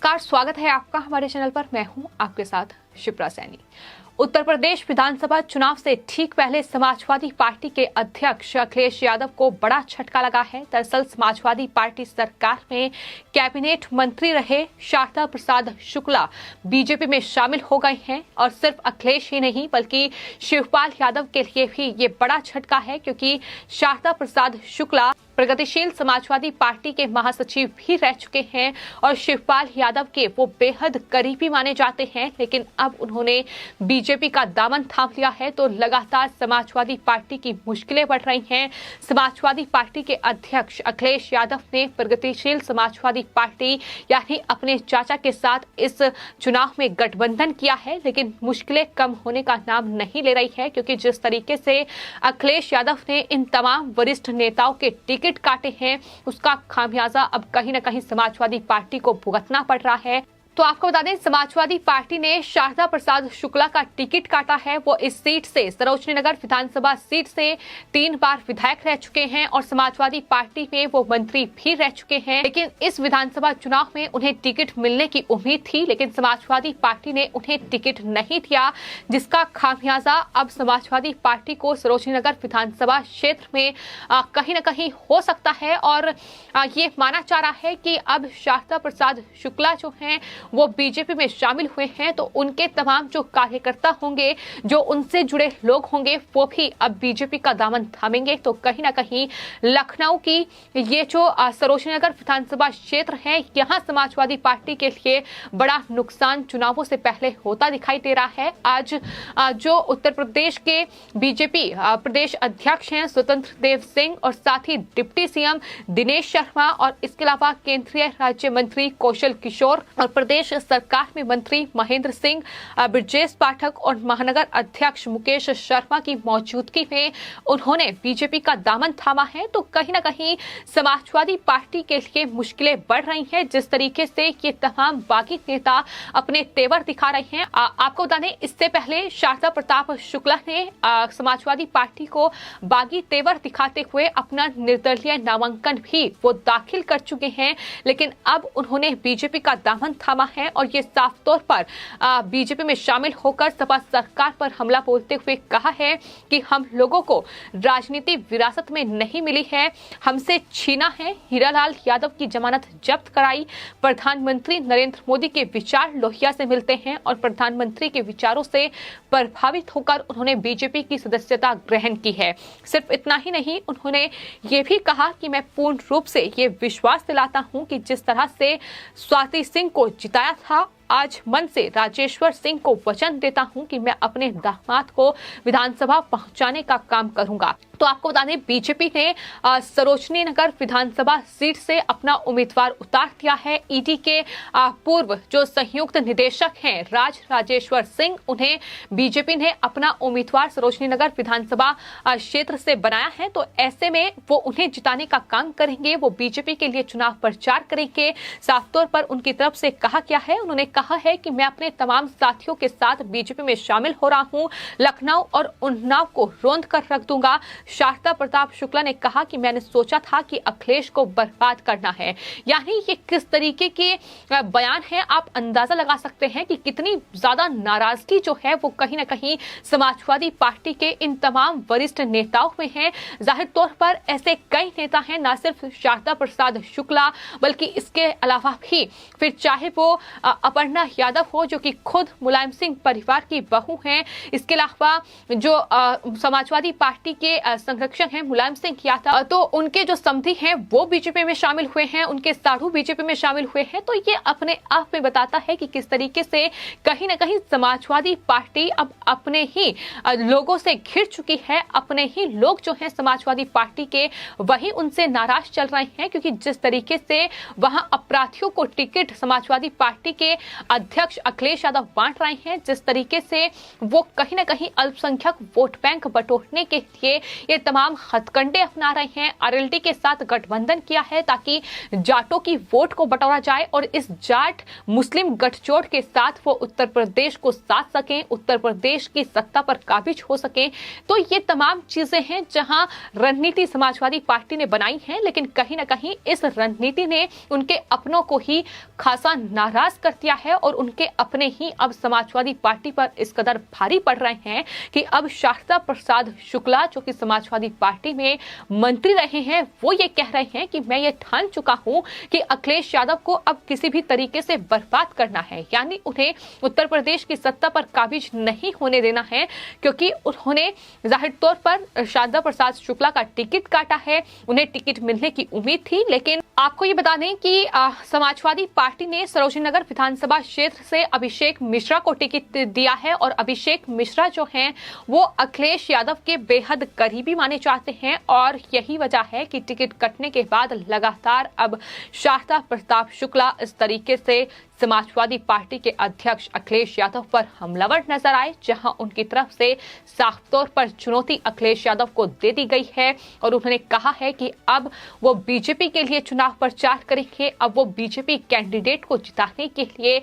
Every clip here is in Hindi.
नमस्कार, स्वागत है आपका हमारे चैनल पर। मैं हूं आपके साथ शिप्रा सैनी। उत्तर प्रदेश विधानसभा चुनाव से ठीक पहले समाजवादी पार्टी के अध्यक्ष अखिलेश यादव को बड़ा झटका लगा है। दरअसल समाजवादी पार्टी सरकार में कैबिनेट मंत्री रहे शारदा प्रसाद शुक्ला बीजेपी में शामिल हो गए हैं और सिर्फ अखिलेश ही नहीं बल्कि शिवपाल यादव के लिए भी ये बड़ा झटका है, क्योंकि शारदा प्रसाद शुक्ला प्रगतिशील समाजवादी पार्टी के महासचिव भी रह चुके हैं और शिवपाल यादव के वो बेहद करीबी माने जाते हैं। लेकिन अब उन्होंने बीजेपी का दामन थाम लिया है, तो लगातार समाजवादी पार्टी की मुश्किलें बढ़ रही हैं। समाजवादी पार्टी के अध्यक्ष अखिलेश यादव ने प्रगतिशील समाजवादी पार्टी यानी अपने चाचा के साथ इस चुनाव में गठबंधन किया है, लेकिन मुश्किलें कम होने का नाम नहीं ले रही है, क्योंकि जिस तरीके से अखिलेश यादव ने इन तमाम वरिष्ठ नेताओं के टिकट काटे हैं, उसका खामियाजा अब कहीं न कहीं समाजवादी पार्टी को भुगतना पड़ रहा है। तो आपको बता दें, समाजवादी पार्टी ने शारदा प्रसाद शुक्ला का टिकट काटा है। वो इस सीट से, सरोजनी नगर विधानसभा सीट से 3 बार विधायक रह चुके हैं और समाजवादी पार्टी में वो मंत्री भी रह चुके हैं। लेकिन इस विधानसभा चुनाव में उन्हें टिकट मिलने की उम्मीद थी, लेकिन समाजवादी पार्टी ने उन्हें टिकट नहीं दिया, जिसका खामियाजा अब समाजवादी पार्टी को सरोजनी नगर विधानसभा क्षेत्र में कहीं न कहीं हो सकता है। और ये माना जा रहा है कि अब शारदा प्रसाद शुक्ला जो है वो बीजेपी में शामिल हुए हैं, तो उनके तमाम जो कार्यकर्ता होंगे, जो उनसे जुड़े लोग होंगे, वो भी अब बीजेपी का दामन थामेंगे। तो कहीं ना कहीं लखनऊ की ये जो सरोजनी नगर विधानसभा क्षेत्र है, यहाँ समाजवादी पार्टी के लिए बड़ा नुकसान चुनावों से पहले होता दिखाई दे रहा है। आज जो उत्तर प्रदेश के बीजेपी प्रदेश अध्यक्ष हैं स्वतंत्र देव सिंह और साथ ही डिप्टी सीएम दिनेश शर्मा और इसके अलावा केंद्रीय राज्य मंत्री कौशल किशोर और प्रदेश सरकार में मंत्री महेंद्र सिंह, ब्रजेश पाठक और महानगर अध्यक्ष मुकेश शर्मा की मौजूदगी में उन्होंने बीजेपी का दामन थामा है। तो कहीं ना कहीं समाजवादी पार्टी के लिए मुश्किलें बढ़ रही हैं। जिस तरीके से ये तमाम बागी नेता अपने तेवर दिखा रहे हैं, आपको बता दें, इससे पहले शारदा प्रताप शुक्ला ने समाजवादी पार्टी को बागी तेवर दिखाते हुए अपना निर्दलीय नामांकन भी वो दाखिल कर चुके हैं, लेकिन अब उन्होंने बीजेपी का दामन थामा है और ये साफ तौर पर बीजेपी में शामिल होकर सपा सरकार पर हमला बोलते हुए कहा है कि हम लोगों को राजनीति विरासत में नहीं मिली है, हमसे छीना है। हीरालाल यादव की जमानत जब्त कराई। प्रधानमंत्री नरेंद्र मोदी के विचार लोहिया से मिलते हैं और प्रधानमंत्री के विचारों से प्रभावित होकर उन्होंने बीजेपी की सदस्यता ग्रहण की है। सिर्फ इतना ही नहीं, उन्होंने ये भी कहा कि मैं पूर्ण रूप से ये विश्वास दिलाता हूं कि जिस तरह से स्वाति सिंह को जिताया था, आज मन से राजेश्वर सिंह को वचन देता हूं कि मैं अपने दामाद को विधानसभा पहुंचाने का काम करूंगा। तो आपको बता दें, बीजेपी ने सरोजनी नगर विधानसभा सीट से अपना उम्मीदवार उतार दिया है। ईडी के पूर्व जो संयुक्त निदेशक हैं राजेश्वर सिंह, उन्हें बीजेपी ने अपना उम्मीदवार सरोजनी नगर विधानसभा क्षेत्र से बनाया है। तो ऐसे में वो उन्हें जिताने का काम करेंगे, वो बीजेपी के लिए चुनाव प्रचार करेंगे। साफ तौर पर उनकी तरफ से कहा क्या है, उन्होंने कहा है कि मैं अपने तमाम साथियों के साथ बीजेपी में शामिल हो रहा हूं, लखनऊ और उन्नाव को रौंद कर रख दूंगा। शारदा प्रताप शुक्ला ने कहा कि मैंने सोचा था कि अखिलेश को बर्बाद करना है। यानी ये किस तरीके के बयान है, आप अंदाजा लगा सकते हैं कि कितनी ज्यादा नाराजगी जो है वो कहीं ना कहीं समाजवादी पार्टी के इन तमाम वरिष्ठ नेताओं में है। जाहिर तौर पर ऐसे कई नेता हैं, ना सिर्फ शारदा प्रसाद शुक्ला बल्कि इसके अलावा भी फिर चाहे वो अपर्णा यादव हो, जो कि खुद मुलायम सिंह परिवार की बहू हैं, इसके अलावा जो समाजवादी पार्टी के संरक्षक हैं मुलायम सिंह यादव, तो उनके जो समधी हैं वो बीजेपी में शामिल हुए हैं, उनके साधु बीजेपी में शामिल हुए हैं। तो ये अपने आप में बताता है कि किस तरीके से कहीं ना कहीं समाजवादी पार्टी अब अपने ही लोगों से घिर चुकी है। अपने ही लोग जो हैं समाजवादी पार्टी के, वही उनसे नाराज चल रहे हैं, क्योंकि जिस तरीके से वहां अपराधियों को टिकट समाजवादी पार्टी के अध्यक्ष अखिलेश यादव बांट रहे हैं, जिस तरीके से वो कहीं ना कहीं अल्पसंख्यक वोट बैंक बटोरने के लिए ये तमाम हथकंडे अपना रहे हैं। आरएलडी के साथ गठबंधन किया है ताकि जाटों की वोट को बटोरा जाए और इस जाट मुस्लिम गठजोड़ के साथ वो उत्तर प्रदेश को साथ सकें, उत्तर प्रदेश की सत्ता पर काबिज हो सकें। तो ये तमाम चीजें हैं जहां रणनीति समाजवादी पार्टी ने बनाई है, लेकिन कहीं ना कहीं इस रणनीति ने उनके अपनों को ही खासा नाराज कर दिया है और उनके अपने ही अब समाजवादी पार्टी पर इस कदर भारी पड़ रहे हैं कि अब शारदा प्रसाद शुक्ला जो कि समाजवादी पार्टी में मंत्री रहे हैं, वो ये कह रहे हैं कि मैं ये ठान चुका हूं कि अखिलेश यादव को अब किसी भी तरीके से बर्बाद करना है, यानी उन्हें उत्तर प्रदेश की सत्ता पर काबिज नहीं होने देना है, क्योंकि उन्होंने जाहिर तौर पर शारदा प्रसाद शुक्ला का टिकट काटा है। उन्हें टिकट मिलने की उम्मीद थी, लेकिन आपको ये बता दें कि समाजवादी पार्टी ने सरोजनी नगर विधानसभा क्षेत्र से अभिषेक मिश्रा को टिकट दिया है और अभिषेक मिश्रा जो हैं वो अखिलेश यादव के बेहद करीबी माने जाते हैं और यही वजह है कि टिकट कटने के बाद लगातार अब शारदा प्रताप शुक्ला इस तरीके से समाजवादी पार्टी के अध्यक्ष अखिलेश यादव पर हमलावर नजर आए, जहां उनकी तरफ से साफ तौर पर चुनौती अखिलेश यादव को दे दी गई है और उन्होंने कहा है कि अब वो बीजेपी के लिए चुनाव प्रचार करेंगे। अब वो बीजेपी कैंडिडेट को जिताने के लिए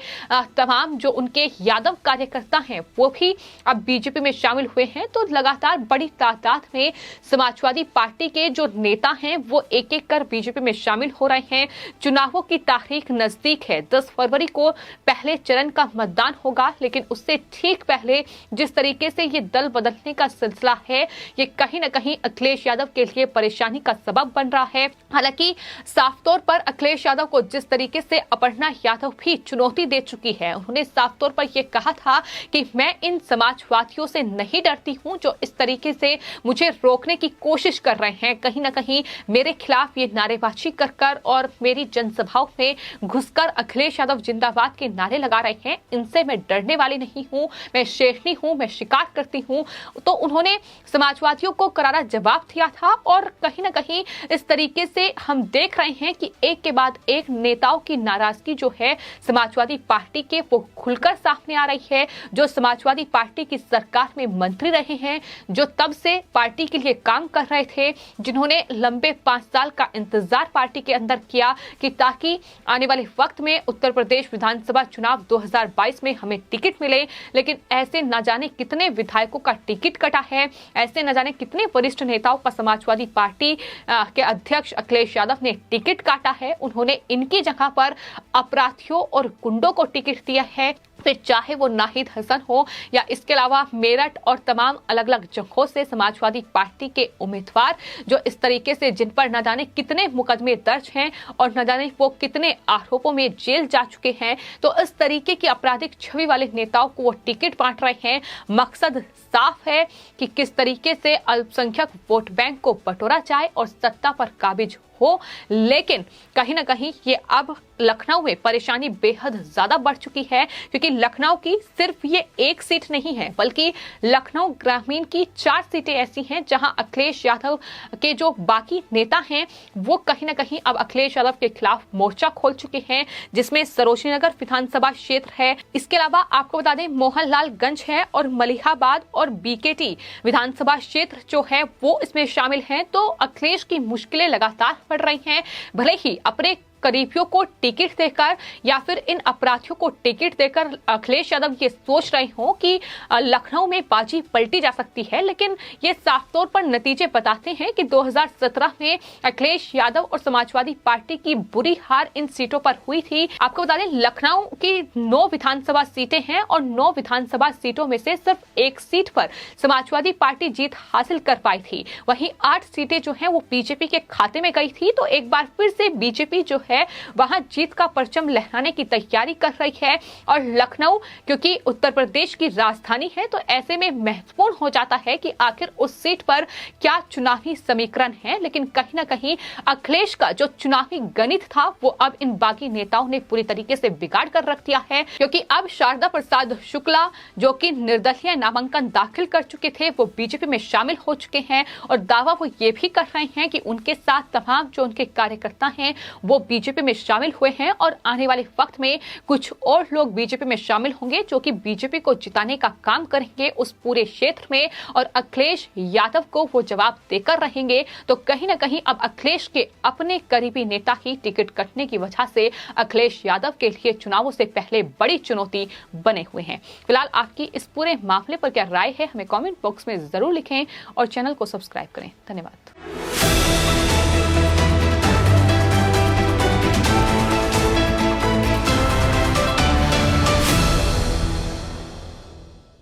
तमाम जो उनके यादव कार्यकर्ता हैं वो भी अब बीजेपी में शामिल हुए हैं। तो लगातार बड़ी तादाद में समाजवादी पार्टी के जो नेता हैं वो एक एक कर बीजेपी में शामिल हो रहे हैं। चुनावों की तारीख नजदीक है, 10 फरवरी को पहले चरण का मतदान होगा, लेकिन उससे ठीक पहले जिस तरीके से ये दल बदलने का सिलसिला है ये कहीं ना कहीं अखिलेश यादव के लिए परेशानी का सबब बन रहा है। हालांकि साफ तौर पर अखिलेश यादव को जिस तरीके से अपर्णा यादव भी चुनौती दे चुकी है, उन्होंने साफ तौर पर यह कहा था कि मैं इन समाजवादियों से नहीं डरती हूं जो इस तरीके से मुझे रोकने की कोशिश कर रहे हैं, कहीं ना कहीं मेरे खिलाफ ये नारेबाजी कर और मेरी जनसभाओं में घुसकर अखिलेश यादव जिंदाबाद के नारे लगा रहे हैं, इनसे मैं डरने वाली नहीं हूं, मैं शेरनी हूं, मैं शिकार करती हूं। तो उन्होंने समाजवादियों को करारा जवाब दिया था और कहीं ना कहीं इस तरीके से हम देख रहे हैं कि एक के बाद एक नेताओं की नाराजगी जो है समाजवादी पार्टी के वो खुलकर सामने आ रही है। जो समाजवादी पार्टी की सरकार में मंत्री रहे हैं, जो तब से पार्टी के लिए काम कर रहे थे, जिन्होंने लंबे 5 साल का इंतजार पार्टी के अंदर किया कि ताकि आने वाले वक्त में उत्तर प्रदेश विधानसभा चुनाव 2022 में हमें टिकट मिले, लेकिन ऐसे न जाने कितने विधायकों का टिकट कटा है, ऐसे न जाने कितने वरिष्ठ नेताओं का समाजवादी पार्टी के अध्यक्ष अखिलेश यादव ने टिकट काटा है। उन्होंने इनकी जगह पर अपराधियों और गुंडों को टिकट दिया है, फिर चाहे वो नाहिद हसन हो या इसके अलावा मेरठ और तमाम अलग अलग जगहों से समाजवादी पार्टी के उम्मीदवार जो इस तरीके से जिन पर न जाने कितने मुकदमे दर्ज हैं और न जाने वो कितने आरोपों में जेल जा चुके हैं। तो इस तरीके की आपराधिक छवि वाले नेताओं को वो टिकट बांट रहे हैं। मकसद साफ है कि किस तरीके से अल्पसंख्यक वोट बैंक को बटोरा जाए और सत्ता पर काबिज हो, लेकिन कहीं ना कहीं ये अब लखनऊ में परेशानी बेहद ज्यादा बढ़ चुकी है, क्योंकि लखनऊ की सिर्फ ये एक सीट नहीं है बल्कि लखनऊ ग्रामीण की 4 सीटें ऐसी हैं जहां अखिलेश यादव के जो बाकी नेता हैं वो कहीं ना कहीं अब अखिलेश यादव के खिलाफ मोर्चा खोल चुके हैं, जिसमें सरोजनी नगर विधानसभा क्षेत्र है। इसके अलावा आपको बता दें मोहनलालगंज है और मलिहाबाद और बीकेटी विधानसभा क्षेत्र जो है वो इसमें शामिल हैं। तो अखिलेश की मुश्किलें लगातार बढ़ रही हैं, भले ही अपने करीबियों को टिकट देकर या फिर इन अपराधियों को टिकट देकर अखिलेश यादव ये सोच रहे हो कि लखनऊ में बाजी पलटी जा सकती है, लेकिन ये साफ तौर पर नतीजे बताते हैं कि 2017 में अखिलेश यादव और समाजवादी पार्टी की बुरी हार इन सीटों पर हुई थी। आपको बता दें लखनऊ की 9 विधानसभा सीटें हैं और 9 विधानसभा सीटों में से सिर्फ 1 सीट पर समाजवादी पार्टी जीत हासिल कर पाई थी, वहीं 8 सीटें जो है वो बीजेपी के खाते में गई थी। तो एक बार फिर से बीजेपी जो है वहां जीत का परचम लहराने की तैयारी कर रही है और लखनऊ क्योंकि उत्तर प्रदेश की राजधानी है तो ऐसे में महत्वपूर्ण हो जाता है कि आखिर उस सीट पर क्या चुनावी समीकरण है। लेकिन कहीं ना कहीं अखिलेश का जो चुनावी गणित था वो अब इन बागी नेताओं ने पूरी तरीके से बिगाड़ कर रख दिया है, क्योंकि अब शारदा प्रसाद शुक्ला जो कि निर्दलीय नामांकन दाखिल कर चुके थे वो बीजेपी में शामिल हो चुके हैं और दावा वो ये भी कर रहे हैं कि उनके साथ तमाम जो उनके कार्यकर्ता हैं वो बीजेपी में शामिल हुए हैं और आने वाले वक्त में कुछ और लोग बीजेपी में शामिल होंगे जो कि बीजेपी को जिताने का काम करेंगे उस पूरे क्षेत्र में, और अखिलेश यादव को वो जवाब देकर रहेंगे। तो कहीं ना कहीं अब अखिलेश के अपने करीबी नेता ही टिकट कटने की वजह से अखिलेश यादव के लिए चुनावों से पहले बड़ी चुनौती बने हुए हैं। फिलहाल आपकी इस पूरे मामले पर क्या राय है, हमें कमेंट बॉक्स में जरूर लिखें और चैनल को सब्सक्राइब करें। धन्यवाद।